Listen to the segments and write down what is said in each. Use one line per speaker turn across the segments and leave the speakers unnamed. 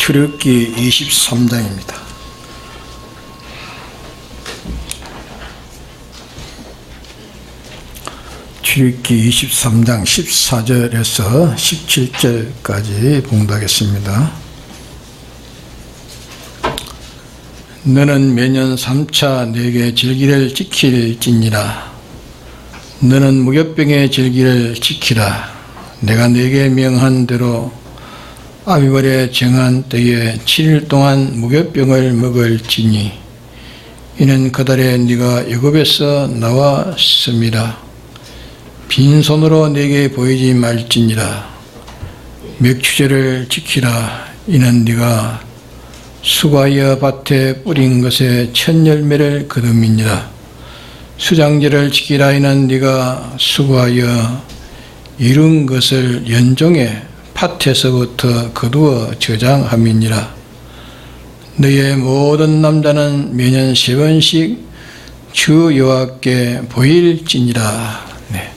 출애굽기 23장입니다. 출애굽기 23장 14절에서 17절까지 봉독하겠습니다. 너는 매년 3차 내게 절기를 지킬지니라. 너는 무교병의 절기를 지키라. 내가 내게 명한 대로 아비벌에 정한 때에 7일 동안 무교병을 먹을지니 이는 그달에 네가 애굽에서 나왔음이라. 빈손으로 내게 보이지 말지니라. 맥추제를 지키라. 이는 네가 수과하여 밭에 뿌린 것에 첫 열매를 거둠이니라. 수장제를 지키라. 이는 네가 수고하여 이룬 것을 연종에 밭에서부터 거두어 저장함이니라. 너의 모든 남자는 매년 3번씩 주 여호와께 보일지니라. 네.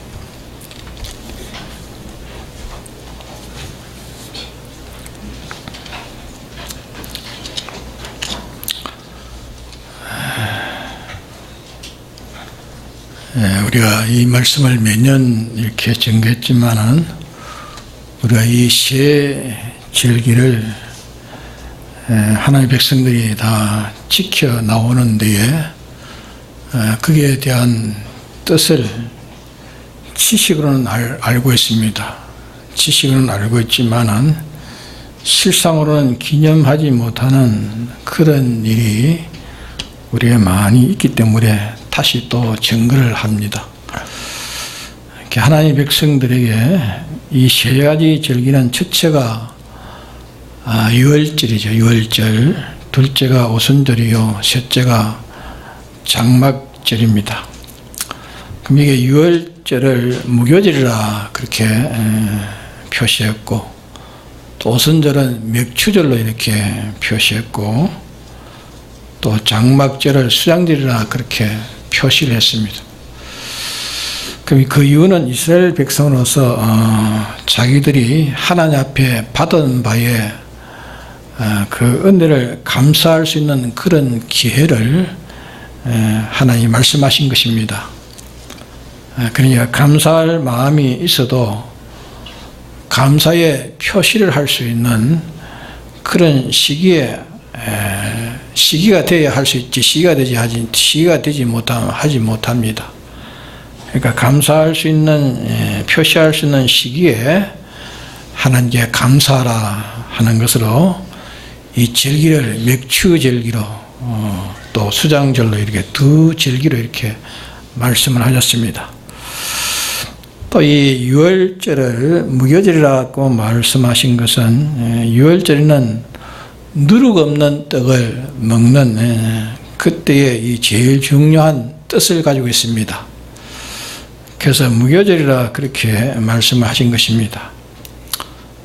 우리가 이 말씀을 매년 이렇게 전개했지만은 우리가 이 세 절기를 하나님의 백성들이 다 지켜 나오는 데에 거기에 대한 뜻을 지식으로는 알고 있습니다. 지식으로는 알고 있지만은 실상으로는 기념하지 못하는 그런 일이 우리에 많이 있기 때문에 다시 또 증거를 합니다. 하나님의 백성들에게 이 세 가지 절기는 첫째가 유월절이죠. 유월절. 둘째가 오순절이요. 셋째가 장막절입니다. 그럼 이게 유월절을 무교절이라 그렇게 표시했고, 또 오순절은 맥추절로 이렇게 표시했고, 또 장막절을 수장절이라 그렇게 표시를 했습니다. 그럼 그 이유는 이스라엘 백성으로서 자기들이 하나님 앞에 받은 바에 그 은혜를 감사할 수 있는 그런 기회를 하나님이 말씀하신 것입니다. 그러니까 감사할 마음이 있어도 감사의 표시를 할 수 있는 그런 시기가 되어야 할 수 있지, 시기가 되지 하지 못합니다. 그러니까 감사할 수 있는, 표시할 수 있는 시기에 하나님께 감사하라 하는 것으로 이 절기를 맥추절기로 또 수장절로 이렇게 두 절기로 이렇게 말씀을 하셨습니다. 또 이 유월절을 무교절이라고 말씀하신 것은 유월절에는 누룩 없는 떡을 먹는 그때의 이 제일 중요한 뜻을 가지고 있습니다. 그래서 무교절이라 그렇게 말씀을 하신 것입니다.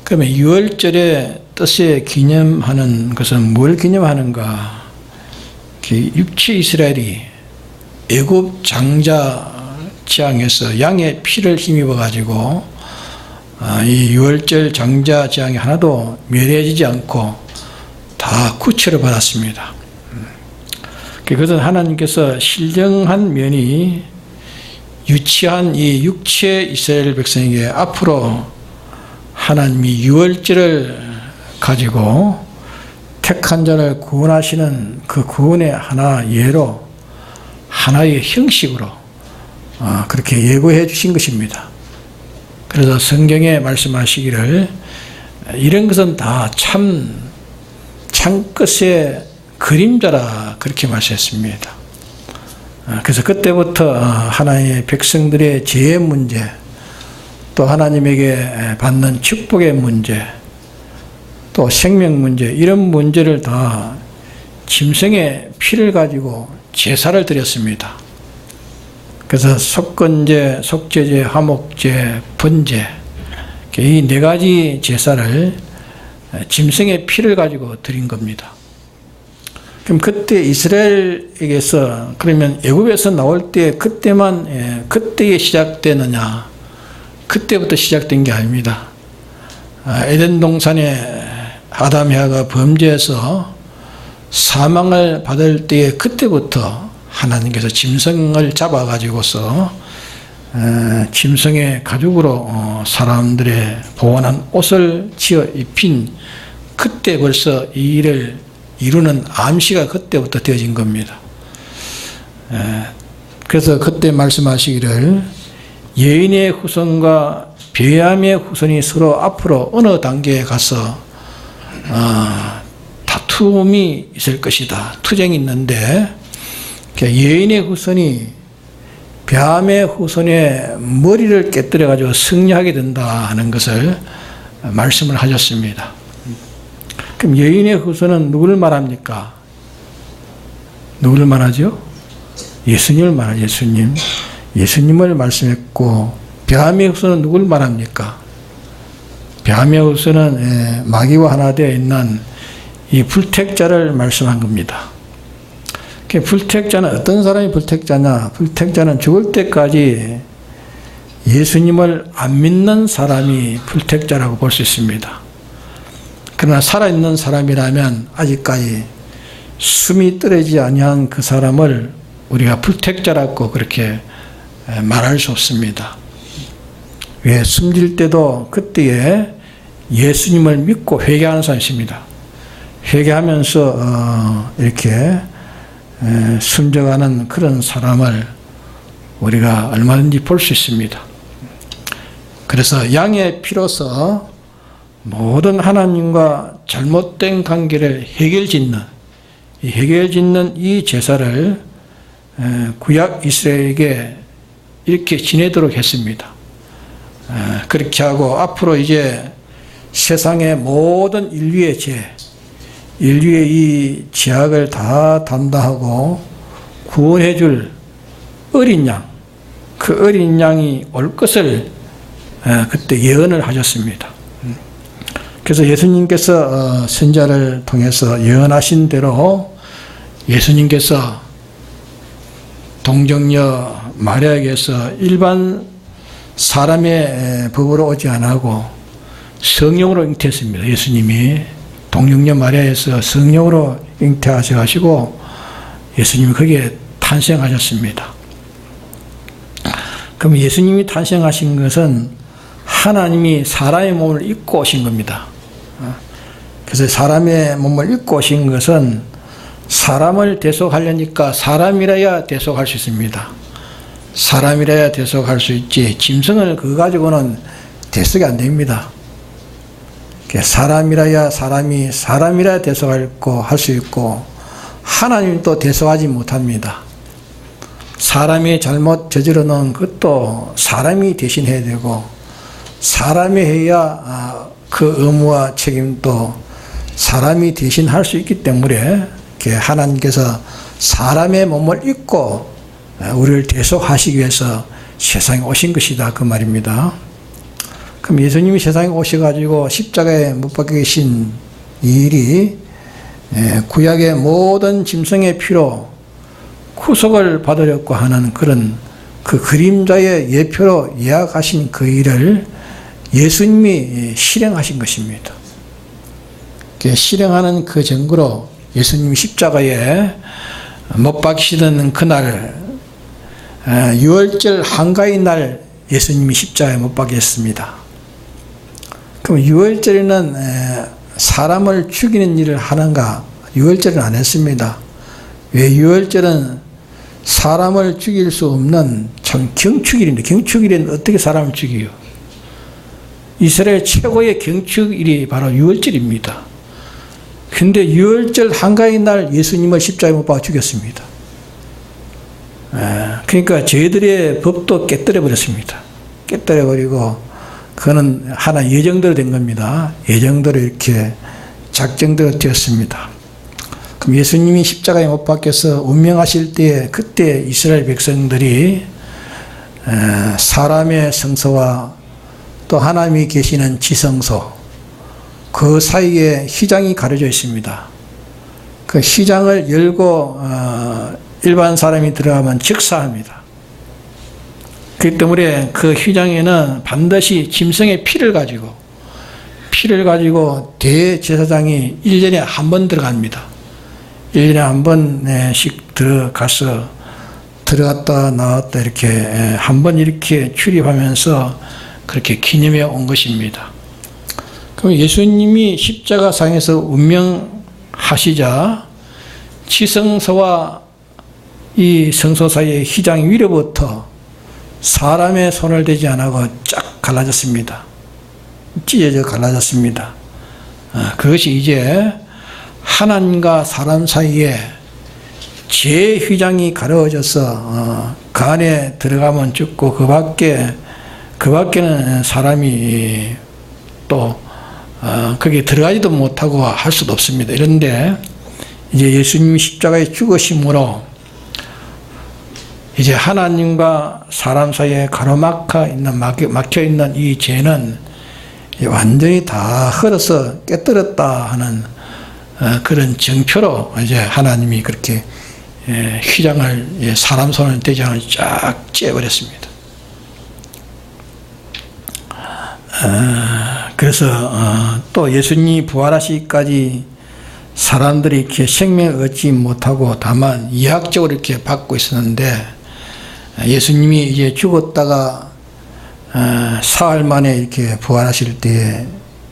그러면 유월절의 뜻에 기념하는 것은 뭘 기념하는가? 육체 이스라엘이 애굽 장자 재앙에서 양의 피를 힘입어 가지고 이 유월절 장자 재앙이 하나도 멸해지지 않고 다 구체를 받았습니다. 그것은 하나님께서 신령한 면이 유치한 이 육체 이스라엘 백성에게 앞으로 하나님이 유월절을 가지고 택한 자를 구원하시는 그 구원의 하나 예로, 하나의 형식으로 그렇게 예고해 주신 것입니다. 그래서 성경에 말씀하시기를 이런 것은 다 참끝의 그림자라 그렇게 말씀했습니다. 그래서 그때부터 하나님의 백성들의 죄의 문제, 또 하나님에게 받는 축복의 문제, 또 생명 문제, 이런 문제를 다 짐승의 피를 가지고 제사를 드렸습니다. 그래서 속건제, 속죄제, 화목제, 번제, 이 네 가지 제사를 짐승의 피를 가지고 드린 겁니다. 그럼 그때 이스라엘에게서, 그러면 애굽에서 나올 때 그때에 시작되느냐? 그때부터 시작된 게 아닙니다. 에덴 동산에 아담 해와가 범죄해서 사망을 받을 때에 그때부터 하나님께서 짐승을 잡아가지고서 짐승의 가죽으로 사람들의 보관한 옷을 지어 입힌 그때 벌써 이 일을 이루는 암시가 그때부터 되어진 겁니다. 그래서 그때 말씀하시기를 예인의 후손과 비암의 후손이 서로 앞으로 어느 단계에 가서 다툼이 있을 것이다. 투쟁이 있는데 예인의 후손이 비암의 후손의 머리를 깨뜨려 가지고 승리하게 된다 하는 것을 말씀을 하셨습니다. 그럼 예인의 후손은 누구를 말합니까? 누구를 말하죠? 예수님을 말하죠. 예수님을 말씀했고, 비암의 후손은 누구를 말합니까? 비암의 후손은 마귀와 하나 되어 있는 이 불택자를 말씀한 겁니다. 불택자는 어떤 사람이 불택자냐? 불택자는 죽을 때까지 예수님을 안 믿는 사람이 불택자라고 볼 수 있습니다. 그러나 살아있는 사람이라면 아직까지 숨이 떨어지지 아니한 그 사람을 우리가 불택자라고 그렇게 말할 수 없습니다. 왜? 숨질 때도 그때에 예수님을 믿고 회개하는 사람이 있습니다. 회개하면서 이렇게 순종하는 그런 사람을 우리가 얼마든지 볼 수 있습니다. 그래서 양의 피로서 모든 하나님과 잘못된 관계를 해결짓는 이 제사를 구약 이스라엘에게 이렇게 지내도록 했습니다. 그렇게 하고 앞으로 이제 세상의 모든 인류의 이 죄악을 다 담당하고 구원해 줄 어린 양, 그 어린 양이 올 것을 그때 예언을 하셨습니다. 그래서 예수님께서 선지자를 통해서 예언하신 대로 예수님께서 동정녀 마리아에게서 일반 사람의 법으로 오지 않고 성령으로 잉태했습니다. 예수님이 동정녀 마리아에서 성령으로 잉태하셔가지고 예수님이 거기에 탄생하셨습니다. 그럼 예수님이 탄생하신 것은 하나님이 사람의 몸을 입고 오신 겁니다. 그래서 사람의 몸을 입고 오신 것은 사람을 대속하려니까 사람이라야 대속할 수 있습니다. 사람이라야 대속할 수 있지 짐승을 그거 가지고는 대속이 안 됩니다. 사람이라야 사람이라야 대속할 수 있고 하나님 또 대속하지 못합니다. 사람이 잘못 저질러 놓은 것도 사람이 대신해야 되고 사람이 해야 그 의무와 책임도 사람이 대신할 수 있기 때문에 하나님께서 사람의 몸을 입고 우리를 대속하시기 위해서 세상에 오신 것이다 그 말입니다. 그럼 예수님이 세상에 오셔가지고 십자가에 못 박혀 계신 이 일이 구약의 모든 짐승의 피로 구속을 받으려고 하는 그런 그 그림자의 예표로 예약하신 그 일을 예수님이 실행하신 것입니다. 실행하는 그 증거로 예수님이 십자가에 못 박히시던 그날 6월절 한가위 날 예수님이 십자가에 못 박혔습니다. 그럼 6월절에는 사람을 죽이는 일을 하는가? 6월절은 안 했습니다. 왜? 6월절은 사람을 죽일 수 없는 참 경축일인데 경축일은 어떻게 사람을 죽여요? 이스라엘 최고의 경축일이 바로 6월절입니다. 근데 6월절 한가위 날 예수님을 십자가에 못 박아 죽였습니다. 그러니까 저희들의 법도 깨뜨려 버렸습니다. 깨뜨려 버리고 그거는 하나 예정대로 된 겁니다. 예정대로 이렇게 작정대로 되었습니다. 그럼 예수님이 십자가에 못 박혀서 운명하실 때에 그때 이스라엘 백성들이 사람의 성소와 또 하나님이 계시는 지성소 그 사이에 휘장이 가려져 있습니다. 그 휘장을 열고 일반 사람이 들어가면 즉사합니다. 그렇기 때문에 그 휘장에는 반드시 짐승의 피를 가지고 피를 가지고 대제사장이 1년에 한 번 들어갑니다. 1년에 한 번씩 들어갔다 나왔다 이렇게 한 번 이렇게 출입하면서 그렇게 기념해 온 것입니다. 그럼 예수님이 십자가상에서 운명하시자 지성소와 이 성소 사이의 휘장 위로부터 사람의 손을 대지 않고 쫙 갈라졌습니다. 찢어져 갈라졌습니다. 그것이 이제 하나님과 사람 사이에 제 휘장이 가려워져서 그 안에 들어가면 죽고 그 밖에는 사람이 또 거기에 들어가지도 못하고 할 수도 없습니다. 이런데 이제 예수님이 십자가에 죽으심으로 이제 하나님과 사람 사이에 가로막혀 있는 이 죄는 완전히 다 흘러서 깨뜨렸다 하는 그런 증표로 이제 하나님이 그렇게 휘장을 사람 손을 대지 않고 쫙 째버렸습니다. 그래서 또 예수님이 부활하시기까지 사람들이 이렇게 생명을 얻지 못하고 다만 이학적으로 이렇게 받고 있었는데 예수님이 이제 죽었다가 사흘 만에 이렇게 부활하실 때에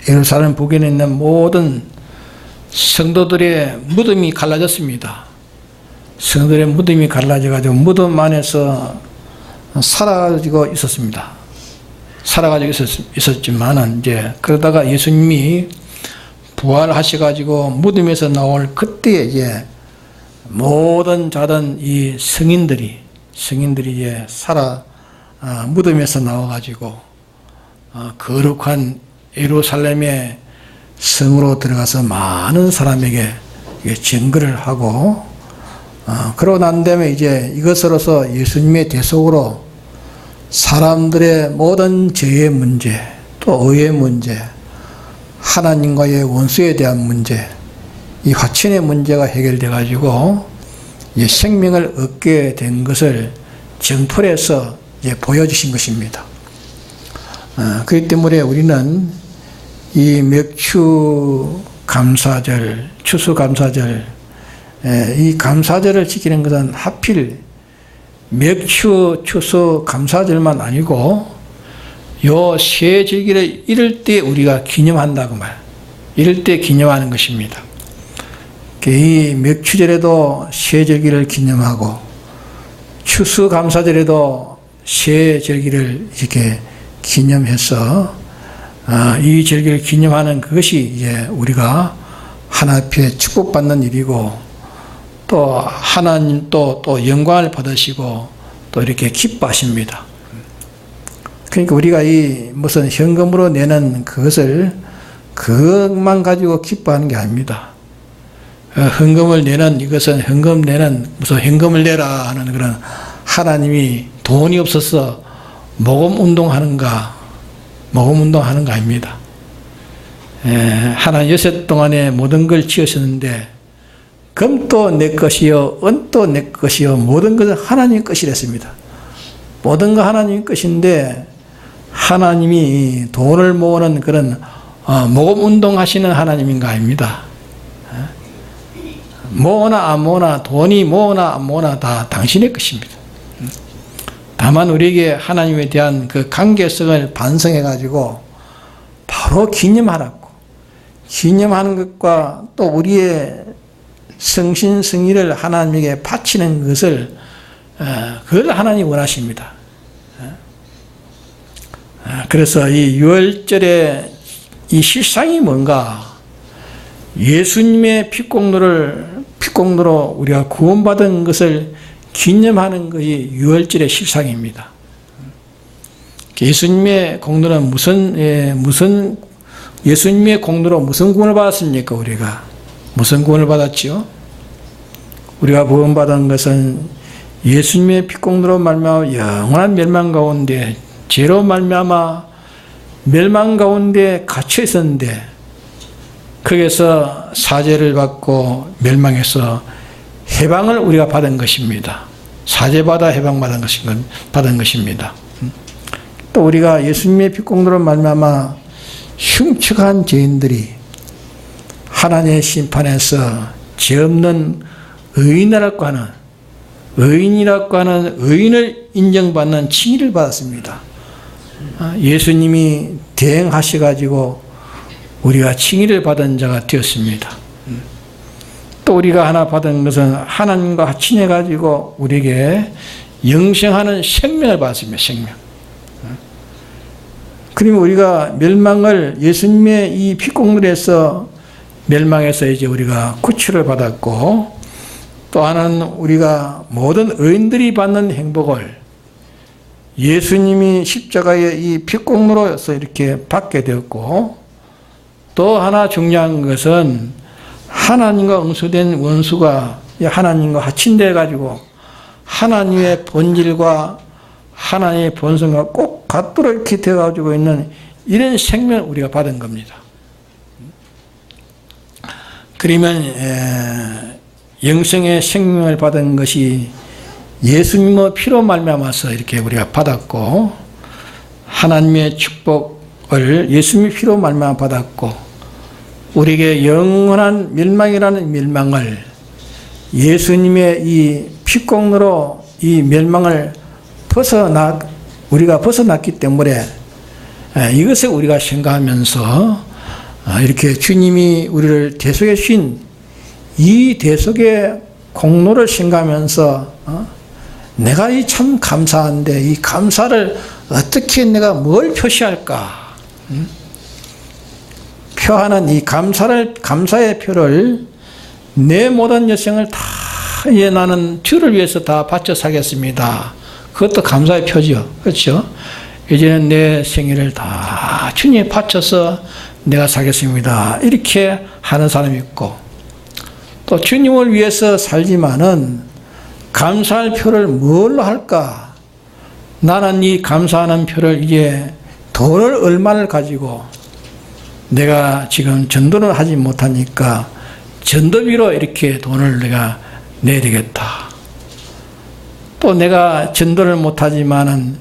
예루살렘 북에 있는 모든 성도들의 무덤이 갈라졌습니다. 성도들의 무덤이 갈라져가지고 무덤 안에서 살아가지고 있었습니다. 살아가지고 있었지만은 이제 그러다가 예수님이 부활하셔가지고 무덤에서 나올 그때 이제 모든 자던 이 성인들이 이제 무덤에서 나와가지고 거룩한 예루살렘의 성으로 들어가서 많은 사람에게 증거를 하고 그러고 난 다음에 이제 이것으로서 예수님의 대속으로 사람들의 모든 죄의 문제, 또 의의 문제, 하나님과의 원수에 대한 문제, 이 화친의 문제가 해결돼 가지고 생명을 얻게 된 것을 정풀에서 보여주신 것입니다. 그렇기 때문에 우리는 이 맥추 감사절, 추수 감사절, 이 감사절을 지키는 것은 하필 맥추, 추수, 감사절만 아니고 요 세 절기를 이럴 때 우리가 기념한다고 말. 이럴 때 기념하는 것입니다. 이 맥추절에도 세 절기를 기념하고 추수 감사절에도 세 절기를 이렇게 기념해서 이 절기를 기념하는 그것이 이제 우리가 하나님 앞에 축복받는 일이고 또 하나님 또 영광을 받으시고 또 이렇게 기뻐하십니다. 그러니까 우리가 이 무슨 현금으로 내는 그것만 가지고 기뻐하는 게 아닙니다. 헌금을 내는 이것은 헌금 내는 무슨 현금을 내라 하는 그런 하나님이 돈이 없어서 모금 운동하는가 아닙니다. 하나님 여섯 동안에 모든 걸 지으셨는데 금도 내 것이요 은도 내 것이요 모든 것은 하나님 것이랬습니다. 모든 거 하나님 것인데 하나님이 돈을 모으는 그런 모금 운동하시는 하나님인가 아닙니다. 모으나 안 모으나 돈이 모으나 안 모으나 다 당신의 것입니다. 다만 우리에게 하나님에 대한 그 관계성을 반성해 가지고 바로 기념하라고 기념하는 것과 또 우리의 성신성의를 하나님에게 바치는 것을 그걸 하나님이 원하십니다. 그래서 이 유월절의 이 실상이 뭔가 예수님의 피공로로 우리가 구원받은 것을 기념하는 것이 유월절의 실상입니다. 예수님의 공로는 예수님의 공로로 무슨 구원을 받았습니까? 우리가 무슨 구원을 받았지요? 우리가 구원받은 것은 예수님의 피공로로 말미암아 영원한 멸망 가운데 죄로 말미암아 멸망 가운데 갇혀 있었는데 거기서 사죄를 받고 멸망해서 해방을 우리가 받은 것입니다. 사죄받아 해방받은 것입니다. 또 우리가 예수님의 피공로로 말미암아 흉측한 죄인들이 하나님의 심판에서 죄 없는 의인이라고 하는 의인을 인정받는 칭의를 받았습니다. 예수님이 대행하셔가지고 우리가 칭의를 받은 자가 되었습니다. 또 우리가 하나 받은 것은 하나님과 합친해가지고 우리에게 영생하는 생명을 받았습니다. 생명. 그러면 우리가 멸망을 예수님의 이 피공물에서 멸망해서 이제 우리가 구출을 받았고, 또 하나는 우리가 모든 의인들이 받는 행복을 예수님이 십자가의 이 피공로로서 이렇게 받게 되었고, 또 하나 중요한 것은 하나님과 응수된 원수가 하나님과 합친되어 가지고 하나님의 본질과 하나님의 본성과 꼭 같도록 이렇게 되어 가지고 있는 이런 생명을 우리가 받은 겁니다. 그러면 영생의 생명을 받은 것이 예수님의 피로 말미암아서 이렇게 우리가 받았고, 하나님의 축복을 예수님의 피로 말미암아 받았고, 우리에게 영원한 멸망이라는 멸망을 예수님의 이 피공로로 이 멸망을 우리가 벗어났기 때문에 이것을 우리가 생각하면서 이렇게 주님이 우리를 대속해 주신 이 대속의 공로를 생각하면서 내가 이 참 감사한데 이 감사를 어떻게 내가 뭘 표시할까? 표하는 이 감사의 표를 내 모든 여생을 다 나는 주를 위해서 다 바쳐 사겠습니다. 그것도 감사의 표죠. 그렇죠? 이제는 내 생애를 다 주님에 바쳐서 내가 사겠습니다. 이렇게 하는 사람이 있고, 또 주님을 위해서 살지만은 감사할 표를 뭘로 할까? 나는 이 감사하는 표를 이제 돈을 얼마를 가지고 내가 지금 전도를 하지 못하니까 전도비로 이렇게 돈을 내가 내야 되겠다. 또 내가 전도를 못하지만은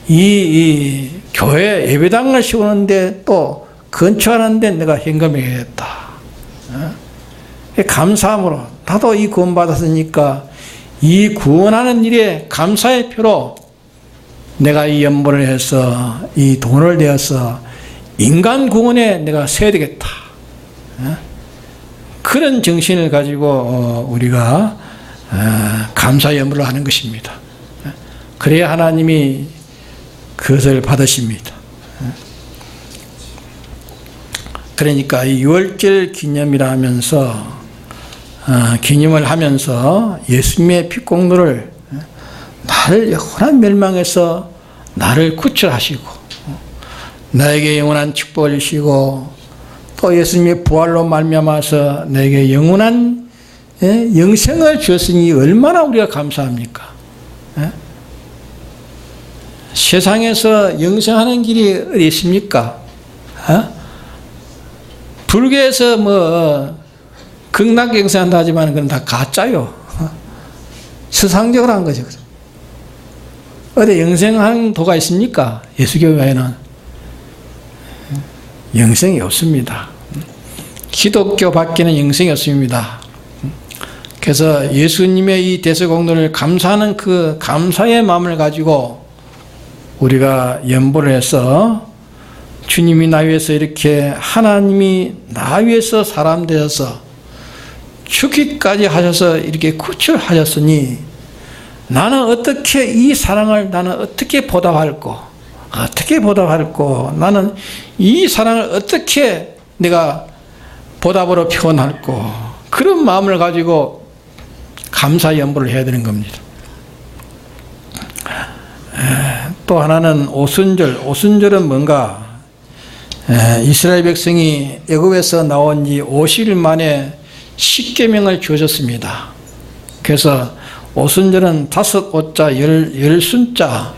이 교회 예배당을 세우는데 또 건축하는데 내가 현금을 해야겠다. 감사함으로 나도 이 구원 받았으니까 이 구원하는 일에 감사의 표로 내가 이 연보를 해서 이 돈을 내어서 인간 구원에 내가 써야 되겠다. 그런 정신을 가지고 우리가 감사 연보를 하는 것입니다. 그래야 하나님이 그것을 받으십니다. 그러니까 이 유월절 기념이라 하면서 기념을 하면서 예수님의 피공로를 나를 영원한 멸망에서 나를 구출하시고 나에게 영원한 축복을 주시고 또 예수님의 부활로 말미암아서 나에게 영원한 영생을 주었으니 얼마나 우리가 감사합니까? 세상에서 영생하는 길이 어디 있습니까? 불교에서 뭐 극락 영생한다 하지만 그건 다 가짜요. 수상적으로 한 거죠. 어디 영생하는 도가 있습니까? 예수교회에는 영생이 없습니다. 기독교 밖에는 영생이 없습니다. 그래서 예수님의 이 대속공로를 감사하는 그 감사의 마음을 가지고 우리가 연보를 해서 주님이 나 위해서 이렇게 하나님이 나 위해서 사람 되어서 죽기까지 하셔서 이렇게 구출하셨으니 나는 어떻게 이 사랑을 나는 어떻게 보답할꼬 나는 이 사랑을 어떻게 내가 보답으로 표현할꼬 그런 마음을 가지고 감사 연보를 해야 되는 겁니다. 또 하나는 오순절은 뭔가 이스라엘 백성이 애굽에서 나온 지 50일 만에 십계명을 주셨습니다. 그래서 오순절은 5오자 10순자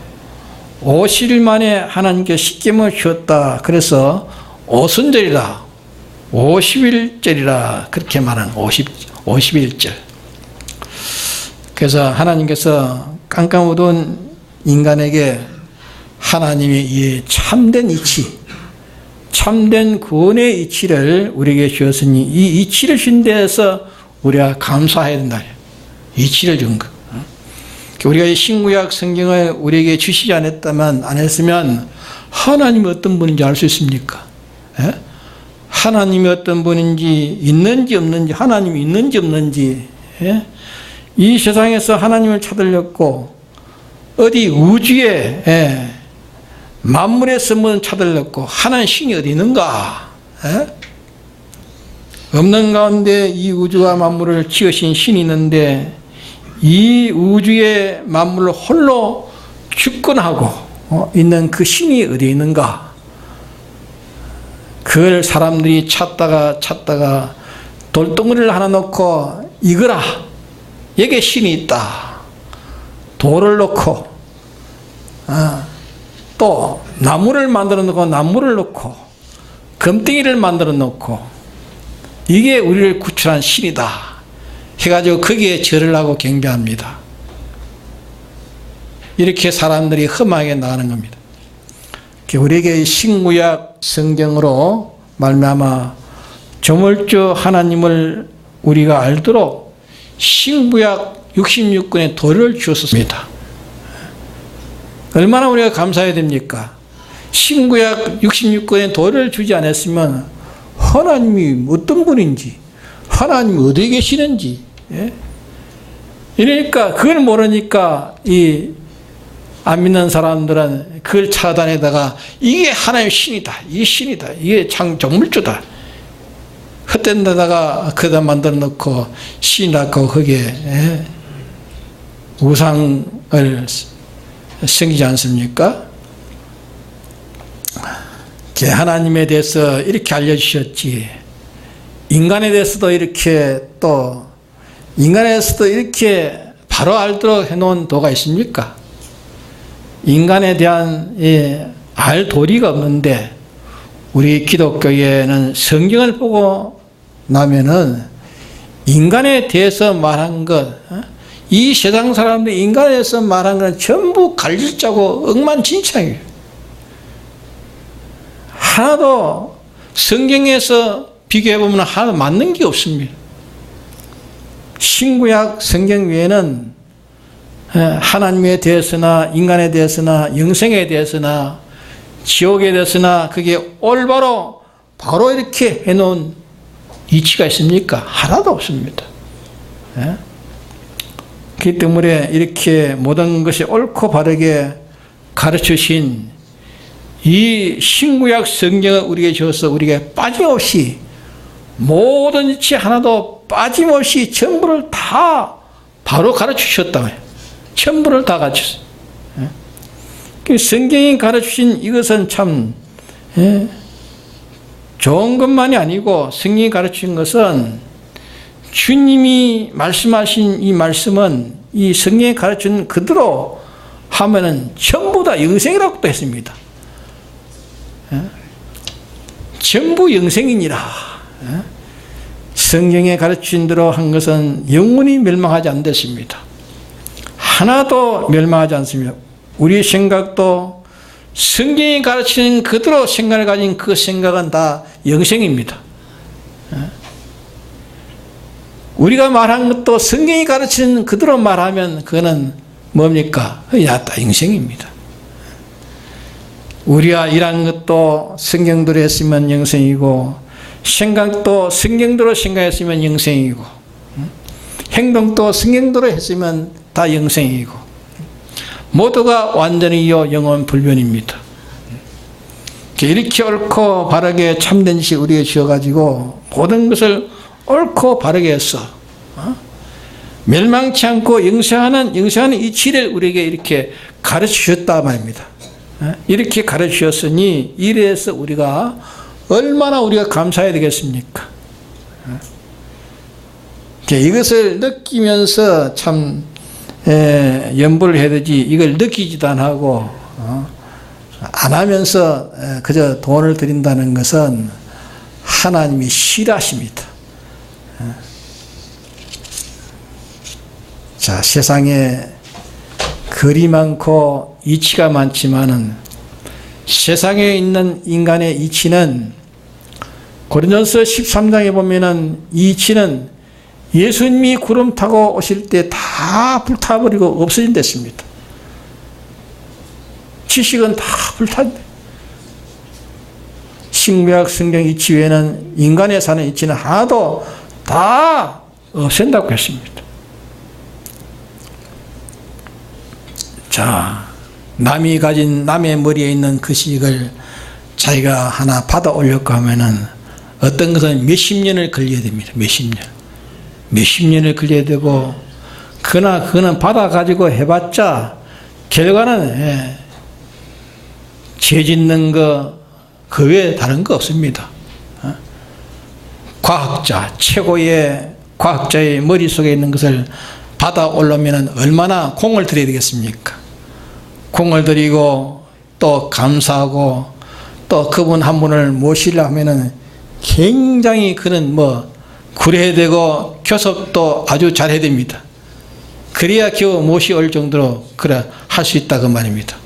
50일 만에 하나님께 십계명을 주었다. 그래서 오순절이라 50일절이라 그렇게 말하는 50일절. 그래서 하나님께서 깜깜어두운 인간에게 하나님의 이 참된 이치, 참된 구원의 이치를 우리에게 주었으니 이 이치를 준 데에서 우리가 감사해야 된다. 이치를 준 것. 우리가 이 신구약 성경을 우리에게 주시지 않았다면, 안 했으면 하나님이 어떤 분인지 알 수 있습니까? 예? 하나님이 어떤 분인지, 있는지 없는지, 하나님이 있는지 없는지, 예? 이 세상에서 하나님을 찾으려고 어디 우주에, 예, 만물의 선물을 찾으려고 하나님 신이 어디 있는가? 예? 없는 가운데 이 우주와 만물을 지으신 신이 있는데 이 우주의 만물을 홀로 주권하고 있는 그 신이 어디 있는가? 그걸 사람들이 찾다가 돌덩어리를 하나 놓고 이거라, 여기에 신이 있다. 돌을 놓고 또 나무를 만들어 놓고 나무를 놓고 금덩이를 만들어 놓고 이게 우리를 구출한 신이다 해가지고 거기에 절을 하고 경배합니다. 이렇게 사람들이 험하게 나가는 겁니다. 우리에게 신구약 성경으로 말미암아 조물주 하나님을 우리가 알도록 신구약 66권의 도를 주었습니다. 얼마나 우리가 감사해야 됩니까? 신구약 66권의 도를 주지 않았으면 하나님이 어떤 분인지, 하나님이 어디에 계시는지, 예? 이러니까 그걸 모르니까 이 안 믿는 사람들은 그걸 찾아다니다가 이게 하나님의 신이다, 이게 신이다, 이게 정물주다 헛된 데다가 그다 만들어 놓고 신이라고 거기에, 예? 우상을 섬기지 않습니까? 하나님에 대해서 이렇게 알려주셨지, 인간에 대해서도 이렇게 또 인간에 대해서도 이렇게 바로 알도록 해놓은 도가 있습니까? 인간에 대한 알 도리가 없는데 우리 기독교에는 성경을 보고 나면은 인간에 대해서 말한 것, 이 세상 사람들이 인간에 대해서 말한 건 전부 갈질짜고 엉망진창이에요. 하나도 성경에서 비교해보면 하나도 맞는 게 없습니다. 신구약 성경 외에는 하나님에 대해서나 인간에 대해서나 영생에 대해서나 지옥에 대해서나 그게 올바로 바로 이렇게 해놓은 이치가 있습니까? 하나도 없습니다. 그렇기 때문에 이렇게 모든 것이 옳고 바르게 가르치신 이 신구약 성경을 우리에게 주어서 우리에게 빠짐없이 모든 이치 하나도 빠짐없이 전부를 다 바로 가르치셨다고요. 전부를 다 가르쳤어요. 성경이 가르치신 이것은 참 좋은 것만이 아니고, 성경이 가르친 것은 주님이 말씀하신 이 말씀은 이 성경이 가르친 그대로 하면은 전부 다 영생이라고 또 했습니다. 전부 영생이니라. 성경에 가르친 대로 한 것은 영원히 멸망하지 않겠습니다. 하나도 멸망하지 않습니다. 우리의 생각도 성경이 가르치는 그대로 생각을 가진 그 생각은 다 영생입니다. 우리가 말한 것도 성경이 가르치는 그대로 말하면 그거는 뭡니까? 다 영생입니다. 우리가 일한 것도 성경대로 했으면 영생이고, 생각도 성경대로 생각했으면 영생이고, 행동도 성경대로 했으면 다 영생이고, 모두가 완전히요 영원 불변입니다. 이렇게 옳고 바르게 참된 시 우리에게 주어가지고 모든 것을 옳고 바르게 해서 멸망치 않고 영생하는 이치를 우리에게 이렇게 가르치셨다 말입니다. 이렇게 가르치셨으니 이래서 우리가 얼마나 우리가 감사해야 되겠습니까? 이것을 느끼면서 참 연보를 해야 되지, 이걸 느끼지도 안 하고 안 하면서 그저 돈을 드린다는 것은 하나님이 싫어하십니다. 자, 세상에 글이 많고 이치가 많지만은 세상에 있는 인간의 이치는 고린도서 13장에 보면은 이 이치는 예수님이 구름 타고 오실 때 다 불타버리고 없어진댔습니다. 지식은 다 불탄다. 신구약 성경 이치 외에는 인간의 사는 이치는 하나도 다 없앤다고 했습니다. 자, 남이 가진 남의 머리에 있는 그 지식을 자기가 하나 받아 올렸고 하면은 어떤 것은 몇십 년을 걸려야 됩니다. 몇십 년을 걸려야 되고, 그거는 받아가지고 해봤자 결과는 죄 짓는 거, 그 외에 다른 거 없습니다. 과학자, 최고의 과학자의 머릿속에 있는 것을 받아 올려면 얼마나 공을 들여야 되겠습니까? 공을 들이고 또 감사하고 또 그분 한 분을 모시려 하면은 굉장히 그는 그래야 되고 교섭도 아주 잘해야 됩니다. 그래야 겨우 모시올 정도로 그래 할 수 있다 그 말입니다.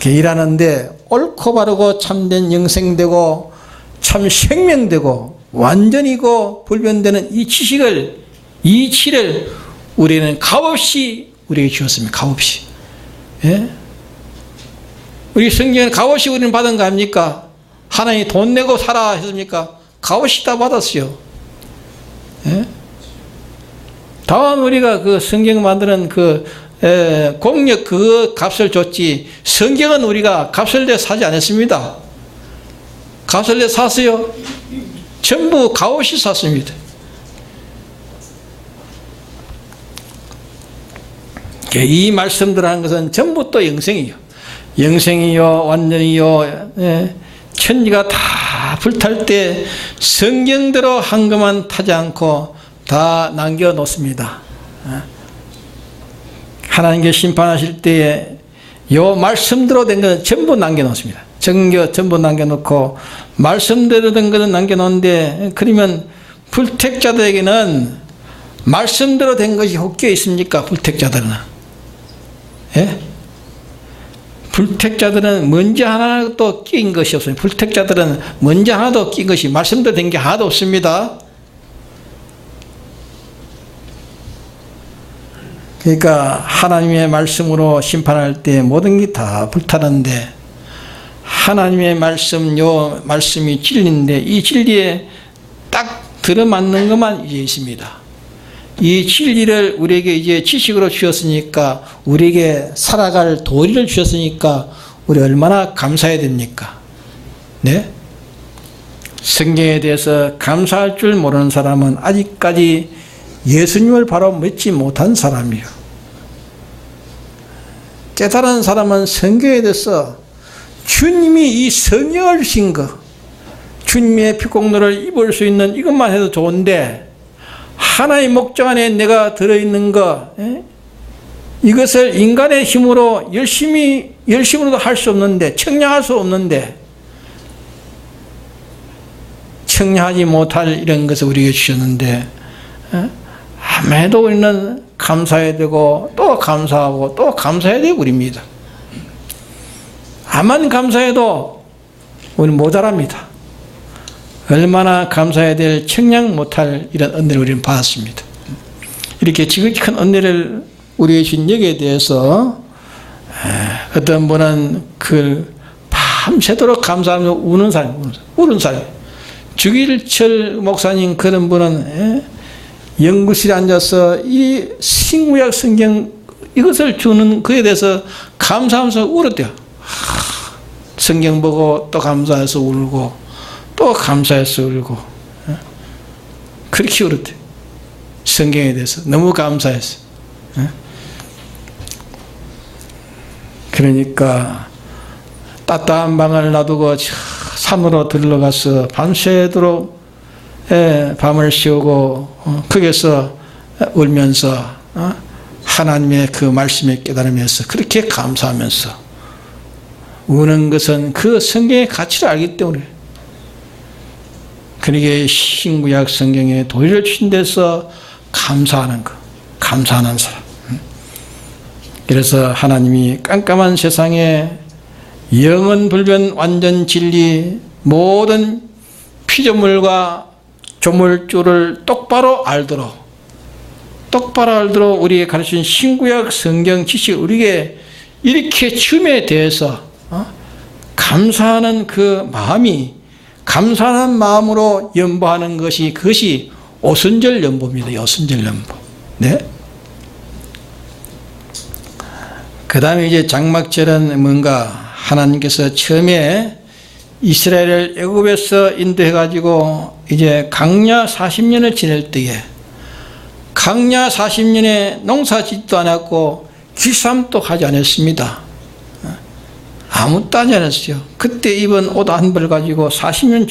일하는데 옳고 바르고 참된 영생되고 참 생명되고 완전히고 불변되는 이 지식을, 이 이치를 우리는 값없이 우리에게 주었습니다. 값없이. 예? 우리 성경은 값없이 우리는 받은 거 아닙니까? 하나님이 돈 내고 살아 했습니까? 값없이 다 받았어요. 예? 다만 우리가 그 성경 만드는 공력 그 값을 줬지, 성경은 우리가 값을 내 사지 않았습니다. 값을 내 샀어요? 전부 값없이 샀습니다. 이 말씀들 하는 것은 전부 또 영생이요. 영생이요, 완전히요, 천지가 다 불탈 때 성경대로 한 것만 타지 않고 다 남겨놓습니다. 하나님께 심판하실 때에 요 말씀대로 된 것은 전부 남겨놓습니다. 전부 남겨놓고 말씀대로 된 것은 남겨놓는데, 그러면 불택자들에게는 말씀대로 된 것이 혹여 있습니까? 불택자들은. 예? 불택자들은 먼지 하나도 끼인 것이 없습니다. 불택자들은 먼지 하나도 끼인 것이, 말씀대로 된 게 하나도 없습니다. 그러니까 하나님의 말씀으로 심판할 때 모든 게 다 불타는데, 하나님의 말씀, 요 말씀이 진리인데 이 진리에 딱 들어맞는 것만 이제 있습니다. 이 진리를 우리에게 이제 지식으로 주셨으니까, 우리에게 살아갈 도리를 주셨으니까 우리 얼마나 감사해야 됩니까? 네? 성경에 대해서 감사할 줄 모르는 사람은 아직까지 예수님을 바로 믿지 못한 사람이요. 깨달은 사람은 성경에 대해서 주님이 이 성경을 주신 것, 주님의 피공로를 입을 수 있는 이것만 해도 좋은데, 하나의 목적 안에 내가 들어있는 것, 이것을 인간의 힘으로 열심으로도 할 수 없는데, 청량할 수 없는데, 청량하지 못할 이런 것을 우리에게 주셨는데, 아무래도 우리는 감사해야 되고 또 감사하고 또 감사해야 되고 우리입니다. 아만 감사해도 우리는 모자랍니다. 얼마나 감사해야 될 청량 못할 이런 은혜를 우리는 받았습니다. 이렇게 지극히 큰 은혜를 우리에게 준 여기에 대해서 어떤 분은 그 밤새도록 감사하면서 우는 사람. 주길철 목사님 그런 분은 연구실에 앉아서 이 신구약 성경 이것을 주는 그에 대해서 감사하면서 울었대요. 성경 보고 또 감사해서 울고 또 감사해서 울고 그렇게 울었대요. 성경에 대해서 너무 감사해서. 그러니까 따뜻한 방을 놔두고 산으로 들러가서 밤새도록 밤을 새우고 거기서 울면서 하나님의 그 말씀에 깨달으면서 그렇게 감사하면서 우는 것은 그 성경의 가치를 알기 때문에. 그러게 신구약 성경에 도리를 주신 데서 감사하는 것, 감사하는 사람. 그래서 하나님이 깜깜한 세상에 영은 불변 완전 진리, 모든 피조물과 조물주를 똑바로 알도록 우리에게 가르친 신구약 성경 지식, 우리에게 이렇게 춤에 대해서 감사하는 그 마음이, 감사하는 마음으로 연보하는 것이, 그것이 오순절 연보입니다. 오순절 연보. 네. 그 다음에 이제 장막절은 뭔가, 하나님께서 처음에 이스라엘을 애굽에서 인도해가지고 이제 광야 40년을 지낼 때에, 광야 40년에 농사 짓도 않았고 기삼도 하지 않았습니다. 아무것도 하지 않았어요. 그때 입은 옷 한 벌 가지고 40년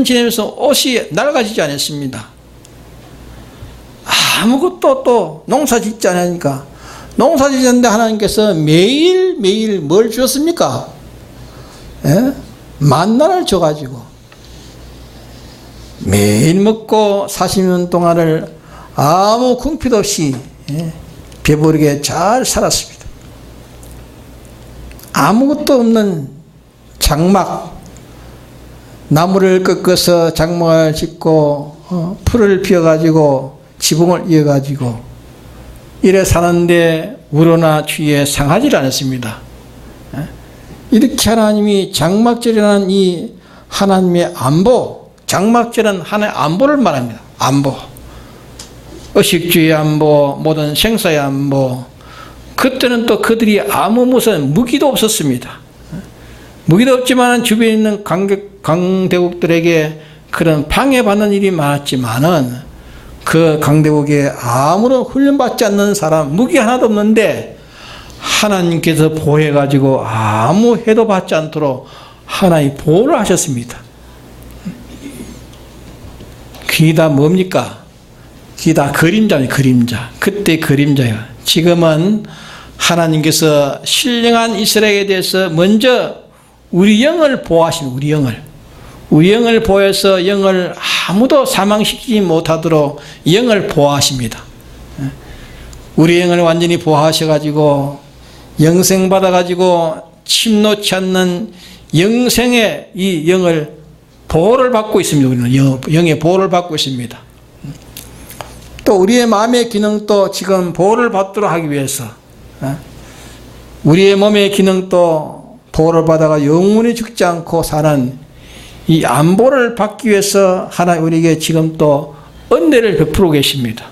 지내면서 옷이 낡아지지 않았습니다. 아무것도 또 농사 짓지 않으니까, 농사 짓는데 하나님께서 매일매일 뭘 주었습니까? 예? 만나를 줘가지고 매일 먹고 40년 동안을 아무 궁핍 없이 배부르게 잘 살았습니다. 아무것도 없는 장막, 나무를 꺾어서 장막을 짓고 풀을 피워가지고 지붕을 이어가지고 이래 사는데 우러나 추위에 상하지 않았습니다. 이렇게 하나님이 장막절이라는 이 하나님의 안보, 장막절은 하나님의 안보를 말합니다. 안보, 의식주의 안보, 모든 생사의 안보. 그때는 또 그들이 아무 무슨 무기도 없었습니다. 무기도 없지만 주변에 있는 강대국들에게 그런 방해받는 일이 많았지만은, 그 강대국에 아무런 훈련받지 않는 사람, 무기 하나도 없는데 하나님께서 보호해가지고 아무 해도 받지 않도록 하나님 보호를 하셨습니다. 그게 다 뭡니까? 그게 다 그림자예요. 그림자. 그때 그림자예요. 지금은 하나님께서 신령한 이스라엘에 대해서 먼저 우리 영을 보호하신, 우리 영을 보호해서 영을 아무도 사망시키지 못하도록 영을 보호하십니다. 우리 영을 완전히 보호하셔가지고 영생 받아가지고 침노치 않는 영생의 이 영을 보호를 받고 있습니다. 우리는 영의 보호를 받고 있습니다. 또 우리의 마음의 기능도 지금 보호를 받도록 하기 위해서, 우리의 몸의 기능도 보호를 받아가 영원히 죽지 않고 사는 이 안보를 받기 위해서 하나님 우리에게 지금 또 은혜를 베풀어 계십니다.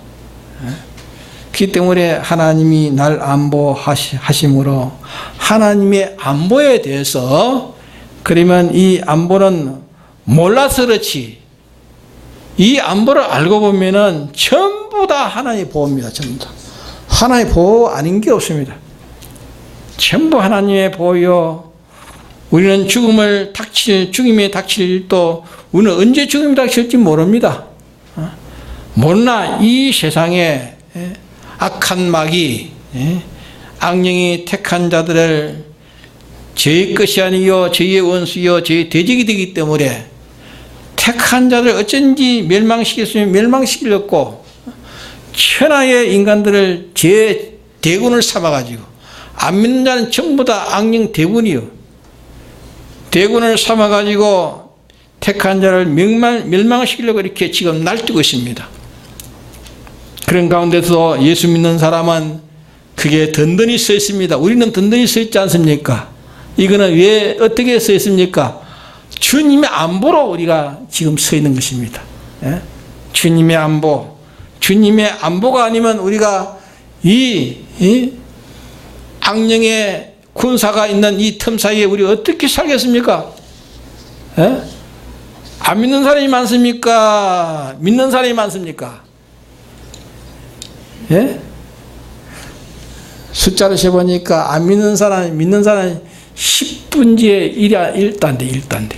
그렇기 때문에 하나님이 날 안보하심으로 하나님의 안보에 대해서, 그러면 이 안보는 몰라서 그렇지, 이 안보를 알고 보면은 전부 다 하나님의 보호입니다. 전부 다 하나님의 보호 아닌 게 없습니다. 전부 하나님의 보호요. 우리는 죽음이 닥칠 일도, 우리는 언제 죽음이 닥칠지 모릅니다. 모르나 이 세상에 악한 마귀, 악령이 택한 자들을 저희 것이 아니요 저희의 원수요 저희 대적이 되기 때문에 택한 자들 어쩐지 멸망시켰으면 멸망시키려고 천하의 인간들을 제 대군을 삼아가지고, 안 믿는 자는 전부 다 악령 대군이요, 대군을 삼아가지고 택한 자를 멸망시키려고 이렇게 지금 날뛰고 있습니다. 그런 가운데서 예수 믿는 사람은 그게 든든히 서 있습니다. 우리는 든든히 서 있지 않습니까? 이거는 왜 어떻게 서 있습니까? 주님의 안보로 우리가 지금 서 있는 것입니다. 주님의 안보, 주님의 안보가 아니면 우리가 이 악령의 군사가 있는 이 틈 사이에 우리 어떻게 살겠습니까? 안 믿는 사람이 많습니까? 믿는 사람이 많습니까? 숫자를 세보니까 안 믿는 사람, 믿는 사람이 10분지에 1단데.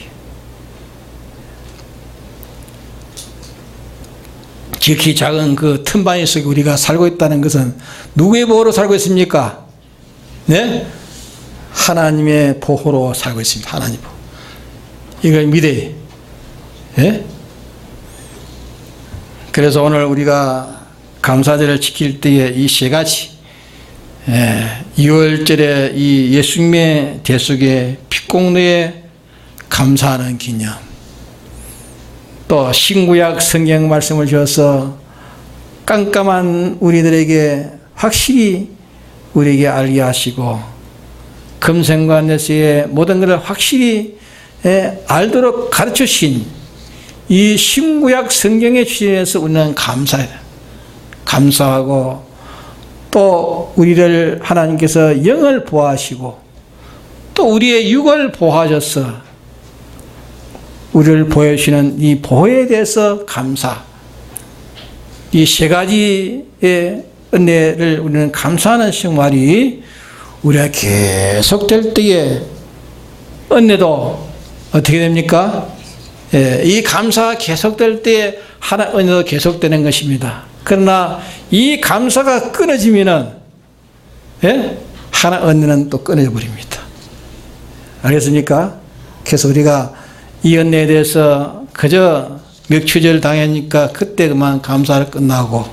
지극히 작은 그 틈바위 속에 우리가 살고 있다는 것은 누구의 보호로 살고 있습니까? 네? 하나님의 보호로 살고 있습니다. 하나님 보호. 이걸 믿어요. 예? 그래서 오늘 우리가 감사절을 지킬 때에 이 세 가지, 유월절에 이 예수님의 대속의 빛공로에 감사하는 기념, 또 신구약 성경 말씀을 주어서 깜깜한 우리들에게 확실히 우리에게 알게 하시고 금생과 내세의 모든 것을 확실히 알도록 가르쳐 주신 이 신구약 성경에 주시면서 우리는 감사하고 또 우리를 하나님께서 영을 보호하시고 또 우리의 육을 보호하셔서 우리를 보여주시는 이 보호에 대해서 감사, 이 세 가지의 은혜를 우리는 감사하는 생활이 우리가 계속될 때에 은혜도 어떻게 됩니까? 이 감사가 계속될 때에 하나 은혜도 계속되는 것입니다. 그러나 이 감사가 끊어지면은 하나 은혜는 또 끊어져 버립니다. 알겠습니까? 그래서 우리가 이 은혜에 대해서 그저 맥추절 당하니까 그때 그만 감사를 끝나고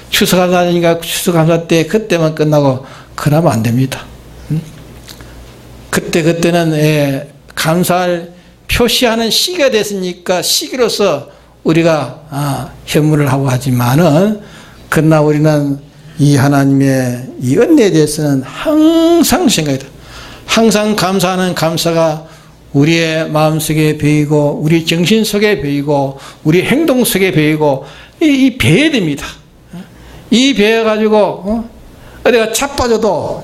추수감사니까 추수감사 때 그때만 끝나고 그러면 안 됩니다. 그때는 감사를 표시하는 시기가 됐으니까 시기로서 우리가 현물을 하고 하지만은 그러나 우리는 이 하나님의 이 은혜에 대해서는 항상 생각이 돼. 항상 감사하는 감사가 우리의 마음속에 배이고 우리 정신 속에 배이고 우리 행동 속에 배이고 이 배야 됩니다. 이 배워가지고 어디가 자빠져도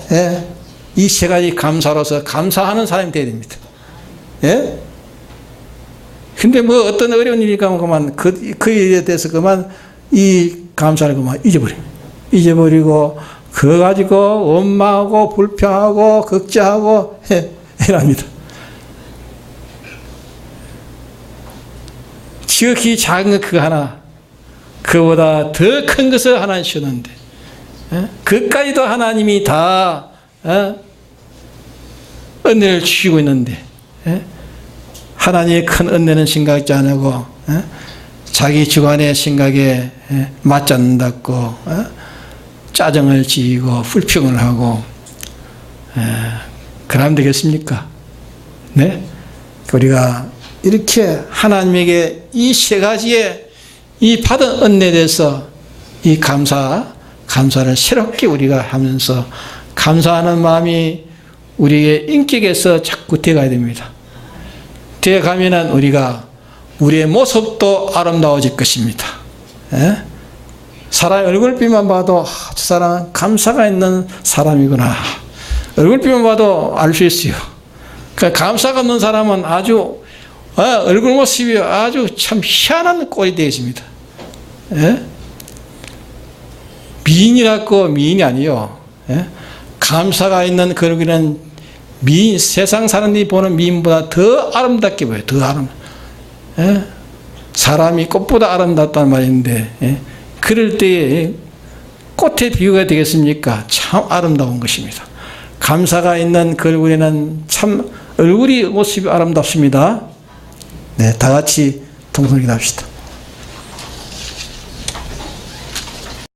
이 세 가지 감사로서 감사하는 사람이 되어야 됩니다. 근데 뭐 어떤 어려운 일이 가면 그만 그 일에 대해서 그만 이 감사를 그만 잊어버리고 그거 가지고 원망하고 불평하고 걱정하고 해랍니다. 지극히 작은 것 그거 하나, 그보다 더 큰 것을 하나님 주셨는데, 그까지도 하나님이 다 은혜를 주시고 있는데, 하나님의 큰 은혜는 생각지 않고 자기 주관의 생각에 맞지 않는다고 짜증을 지고 불평을 하고 그러면 되겠습니까? 네? 우리가 이렇게 하나님에게 이 세 가지의 이 받은 은혜에 대해서 이 감사를 새롭게 우리가 하면서 감사하는 마음이 우리의 인격에서 자꾸 되어가야 됩니다. 되어가면은 우리의 모습도 아름다워질 것입니다. 사람의 얼굴빛만 봐도 저 사람은 감사가 있는 사람이구나. 얼굴빛만 봐도 알 수 있어요. 그러니까 감사가 없는 사람은 아주 얼굴 모습이 아주 참 희한한 꼴이 되겠습니다. 미인이라고 미인이 아니요. 감사가 있는 그 얼굴은 세상 사람들이 보는 미인보다 더 아름답게 보여요. 더 사람이 꽃보다 아름답단 말인데 그럴 때에 꽃의 비유가 되겠습니까? 참 아름다운 것입니다. 감사가 있는 그 얼굴에는 참 얼굴이 모습이 아름답습니다. 네, 다 같이 동성기도 합시다.